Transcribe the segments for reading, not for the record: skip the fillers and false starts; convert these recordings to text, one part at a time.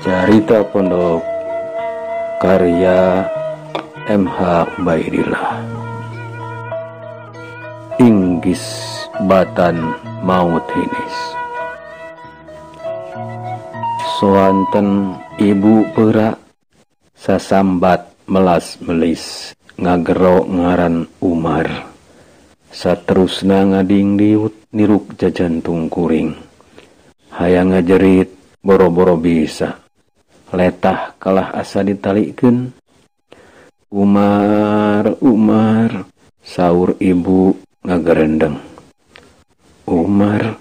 Carita Pondok karya M.H. Ubaidillah. Inggis batan maut hinis. Soanten ibu perak sasambat melas melis ngagero ngaran Umar. Saterusna ngading diut niruk jajantung kuring. Hayang ngajerit boro-boro bisa. Letah kalah asa ditalikeun. Umar, Umar, saur ibu ngagerendeng. Umar,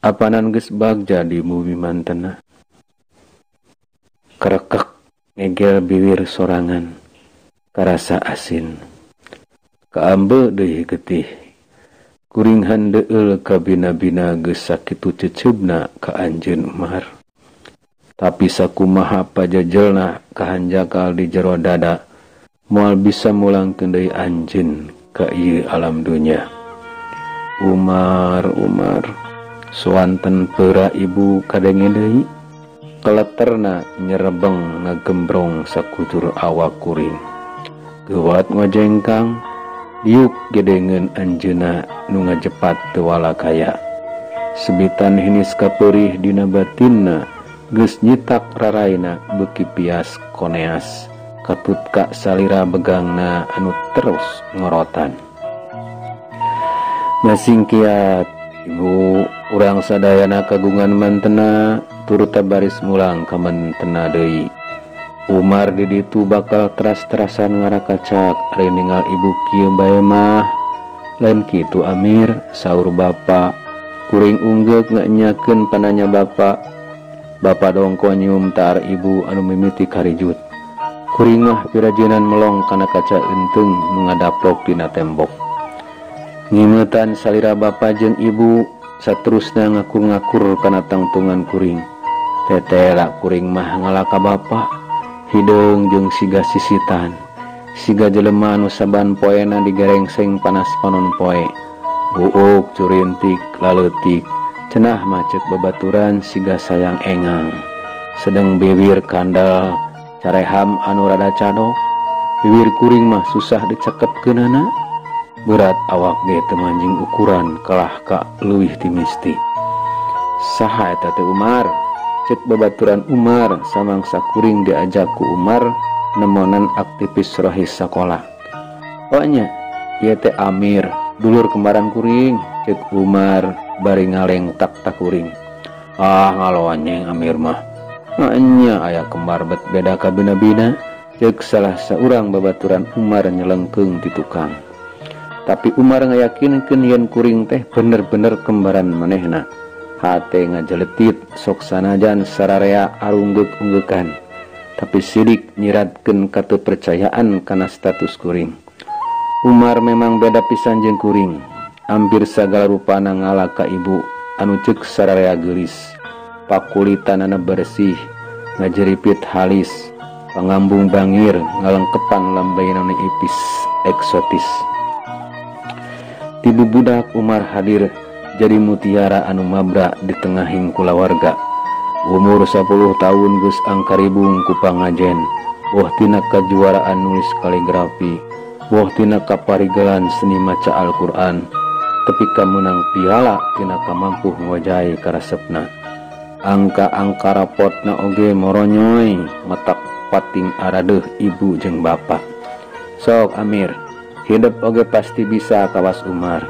apanan geus bagja di bumi mantena. Kerekek ngegel bibir sorangan, karasa asin. Kaambe deui getih. Kuring handeul ka bina-bina geus sakitu ceceubna ka anjeun Umar. Tapi sakumaha pajejelna kahanjakal di jero dada, moal bisa mulangkeun deui anjeun ka ieu alam dunya. Umar, Umar, soanten peura ibu kadenge deui, keleterna nyerebeng ngagembrong sakutur awak kuring. Geuwat ngojengkang, diuk gedengeun anjeunna nu ngajepat teu walakaya. Sebitan hinis kapeurih dina batinna, geus nyitak raraina beuki pias koneas, katut ka salira begangna anu terus ngorotan. Masing kiat ibu urang sadayana kagungan mantena turut baris mulang ka mantena deui. Umar di ditu bakal teras-terasan ngarakacak ari ningal ibu kieu bae mah. Lain kitu Amir, saur bapa. Kuring unggek nganyakeun pananya bapa. Bapa dongko nyium taar ibu anu mimiti karijut. Kuring mah pirajeunan melong kana kaca enteung nu ngadaplok dina tembok. Ngimeutan salira bapa jeung ibu, saterusna ngakur-ngakur kana tangtungan kuring. Tetela kuring mah ngalaka bapa, hideung jeung siga sisitan. Siga jelema anu saban poena digarengseng panas panon poe. Buuk curintik laleutik. Cenah macet babaturan siga sayang engang. Sedeng bibir kandal careham anu rada cadok. Bibir kuring mah susah dicekepkeunana. Berat awak ge teu manjing ukuran kalah ka leuwih ti misti. Saha eta teh Umar? Cek babaturan Umar samangsa kuring diajak ku Umar nemonan aktivis rohis sakola. Oh nya, ieu teh Amir, dulur kembaran kuring, cek Umar bari ngaleng tak kuring. Ah ngaloanyeng Amir mah. Nya aya kembar bet beda ka bina-bina, cek salah saurang babaturan Umar nyelengkeung ti tukang. Tapi Umar ngayakinkeun yen kuring teh bener-bener kembaran manehna. Hate ngajeletit sok sanajan sararea arunggek-unggekan. Tapi sidik nyiratkeun katupercayaan kana status kuring. Umar memang beda pisan jeung kuring. Hampir sagala rupana ngalah ka ibu anu ceuk sararea geulis. Pakulitanana bersih, ngajeripit halis, pangambung bangir, ngalengkepan lambainana ipis eksotis. Ti budak Umar hadir jadi mutiara anu mabra di tengahing kulawarga. Umur 10 tahun geus angkaribung ku pangajen. Woh tina kajuaraan nulis kaligrafi, woh tina kaparigelan seni maca Al-Qur'an. Tepi ka menang piala tina kamampuh ngwajahi karesepna. Angka-angka rapotna oge moronyoy matak pating aradeuh ibu jeung bapa. Sok Amir, hidup oge pasti bisa kawas Umar.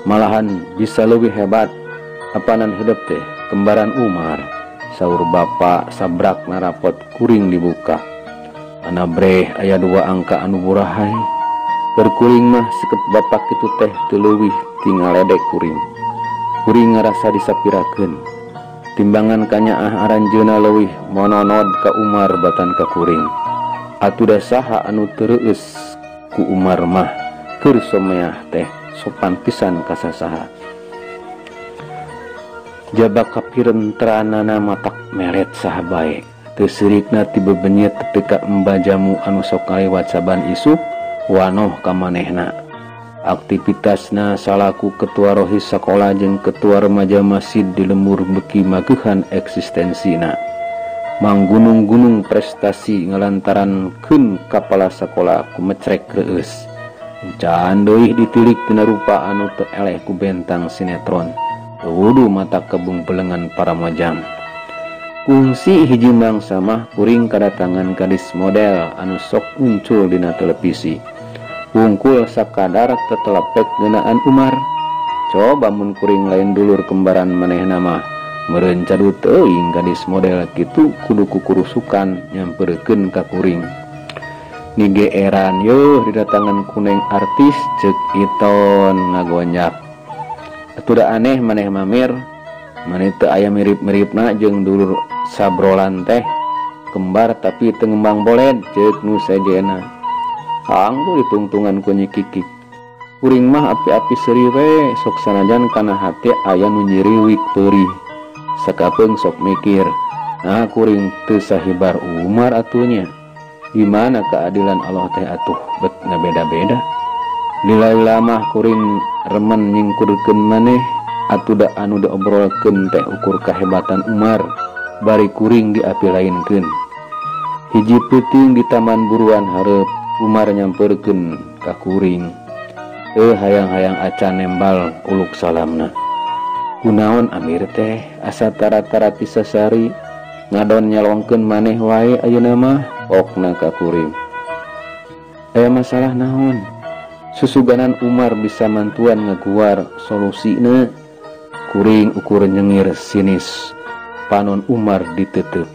Malahan bisa lebih hebat. Apanan hidup teh kembaran Umar. Saur bapa sabrak narapot kuring dibuka. Anabreh aya 2 angka anu burahay. Keur kuring mah sikep bapa kitu teh teu leuwih tinggal ledek kuring. Kuring ngarasa disapirakeun. Timbangan kanyaah aranjeuna leuwih mononod ka Umar batan ka kuring. Atuda saha anu tereueus ku Umar mah keur someah teh sopan pisan ka sasaha. Jabak kapirenteranana matak meret saha bae. Teu sirikna ti bebenyet tepi ka embajamu anu sok ngalewat saban isuk wanoh ka manehna. Aktivitasna salaku ketua rohis sekolah jeung ketua remaja masjid di lembur beki magehan eksistensina. manggunung-gunung prestasi ngalantaran keun kepala sekolah ku mecrek reus. Can deuih ditilik tina rupa anu teu eleh ku bentang sinetron. Wudu mata kebung belengan para mojang. Kungsi hiji bangsa mah kuring kadatangan gadis model anu sok muncul dina televisi. Wungkul sakadar tetelepek ngeunaan Umar. Coba mun kuring lain dulur kembaran manehna mah meureun cadu teuing gadis model kitu kudu kukurusukan nyampeurkeun ka kuring. Nigeeran yeuh didatangan kuneng artis ceuk iton ngagonjak. Atuh da aneh maneh mamer, maneh teu aya mirip-miripna jeung dulur sabrolan teh, kembar tapi teu ngembang boled ceuk nu sajena. Anggo ditungtungan ku Nyi Kikik. Kuring mah api-api seuri we sok sanajan kana hate aya nu nyiriwik peurih. Sakapeung sok mikir, nah kuring teu sahibar Umar atunya. Di mana keadilan Allah teh atuh bet ngabeda-beda. Lila mah kuring remen nyingkurkeun maneh atuh da anu diobrolkeun teh ukur kahebatan Umar bari kuring diapilainkeun. Hiji peuting di taman buruan hareup Umar nyampeurkeun ka kuring. Hayang-hayang acan nembal uluk salamna. Kunaon Amir teh asa tara-tara ti sasari ngadon nyalongkeun maneh wae ayeuna mah okna ka kuring. Aya masalah naon? Susuganan Umar bisa mantuan ngaguar solusina. Kuring ukur nyengir sinis panon Umar diteuteup.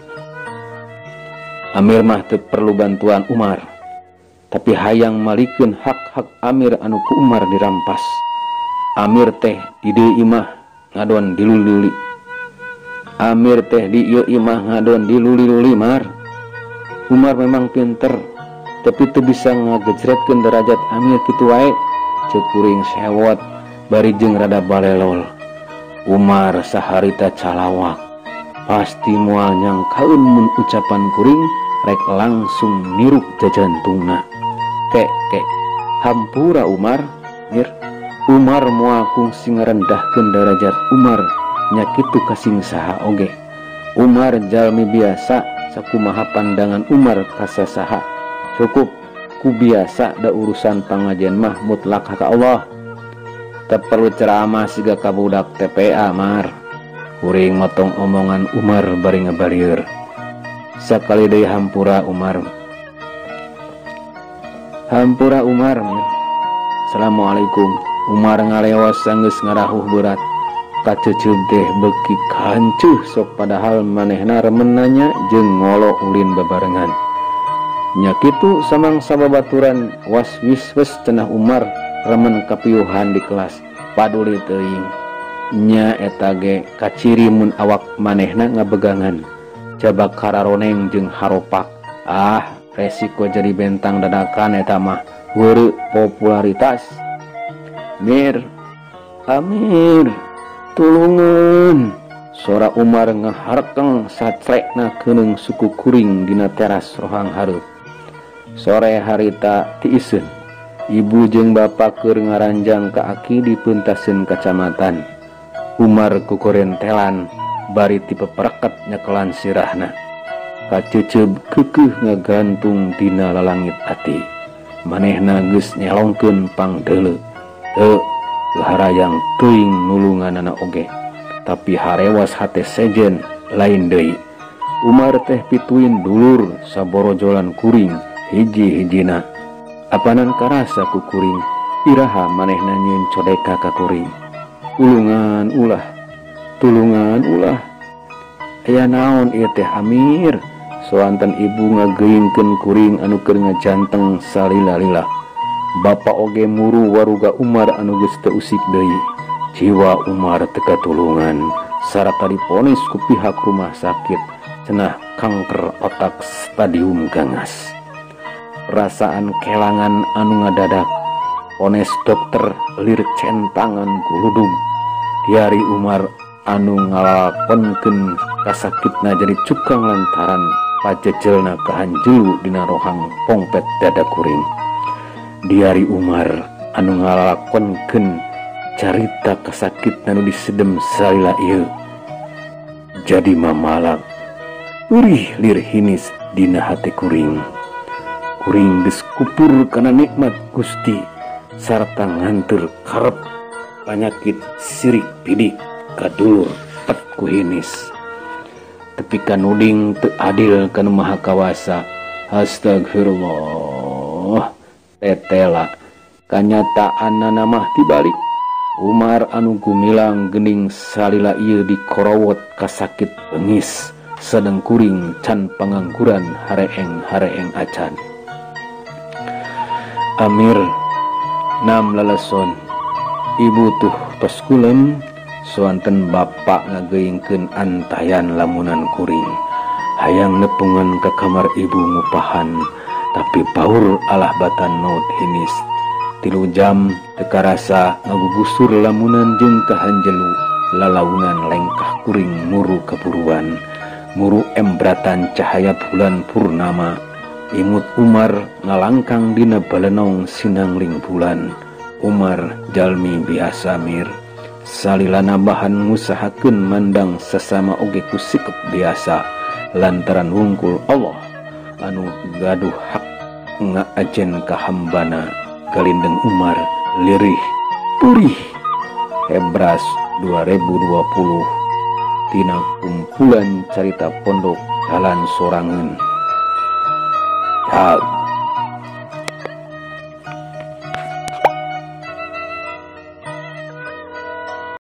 Amir mah teu perlu bantuan Umar, tapi hayang malikeun hak-hak Amir anu ku Umar dirampas. Amir teh di dieu imah ngadon diluli-luli. Amir teh di ieu imah ngadon diluli-luli Mar. Umar memang pinter, tapi teu bisa ngagejretkeun derajat Amir kitu wae. Ceuk kuring sewot bari jeung rada balelol. Umar saharita calawak, pasti moal nyangkaeun mun ucapan kuring rek langsung niruk jajantungna. Kek hampura Umar, Mir. Umar moal kungsi ngarendahkeun derajat Umar nya kitu kasing saha oge. Umar jalmi biasa, sakumaha pandangan Umar ka sasaha. Cukup ku biasa da urusan pangajian mah mutlak ka Allah. Teu perlu ceramah siga ka budak TPA Mar. Kuring motong omongan Umar bari ngabarieur. Sakali deui hampura Umar. Hampura Umar. Assalamualaikum. Umar ngaleos sanggeus ngarahuh berat. Kaceuceub teh beuki kancuh sok padahal manehna remen nanya jeung ngolo ulin babarengan. Nya kitu samang sababaturan was-wiswes cenah Umar remen kapiuhan di kelas. Paduli teuing. Nya eta ge kaciri mun awak manehna ngabegangan. Jabak kararoneng jeung haropak. Resiko jadi bentang dadakan eta mah heureuh popularitas. Mir, Amir, tulungan. Sora Umar ngaharkeng sacrekna keuneng suku kuring dina teras rohang hareup. Sore harita ti iseun, ibu jeung bapa keur ngaranjang ka aki di peuntaseun kacamatan. Umar kukorentelan bari ti pepereket nyekelan sirahna. Kaceuceub keukeuh ngagantung dina lalangit ati. Manehna geus nyelongkeun pangdeuleu. Harayang teuing nulunganana oge, tapi harewas hate sejen lain deui. Umar teh pituin dulur saborojolan kuring hiji-hijina. Apanan karasa ku kuring, iraha manehna nyieun codeka ka kuring. Tulungan ulah. Aya naon ieu teh Amir? Soanten ibu ngageuingkeun kuring anu keur ngajanteng salila-lila. Bapa oge muru waruga Umar anu geus teu usik deui. Jiwa Umar teu katulungan sarata diponis ku pihak rumah sakit cenah kanker otak stadium gangas. Perasaan kelangan anu ngadadak, pones dokter lir centangan kuludug. Diari Umar anu ngalakonkeun kasakitna jadi cukang lantaran pajejelna kahanjelu dina rohang pongpet dada kuring. Diari Umar anu ngalakonkeun carita kasakitna nu disedem salila ieu jadi mamalag. Urih lir hinis dina hati kuring. Kuring geus kupur kana nikmat Gusti sarta nganteur karep panyakit sirik pidik kadulur pet ku hinis. Tepi kanuding teu adil kana Maha Kawasa. Astagfirullah. Tetela kanyataanna mah tibalik. Umar anu gumilang geuning salila ieu dikorowot kasakit bengis sedeng kuring can pangangguran hareeng acan. Amir nam lalason ibu tuh tos kulem soanten bapak ngageuingkeun antayan lamunan kuring hayang nepungan ka kamar ibu ngupahan tapi baur alah batan naut hinis 3 jam teka rasa ngagugusur lamunan jeung kahanjelu lalaunan lengkah kuring muru keburuan muru embratan cahaya bulan purnama imut Umar ngalangkang dina balenong sinangling bulan. Umar jalmi biasa mir salilana bahan ngusahakeun mandang sesama oge ku sikep biasa lantaran wungkul Allah anu gaduh hak ngaajen ka hambana. Galindeng Umar lirih purih Hebras 2020 tina kumpulan carita pondok jalan sorangeun.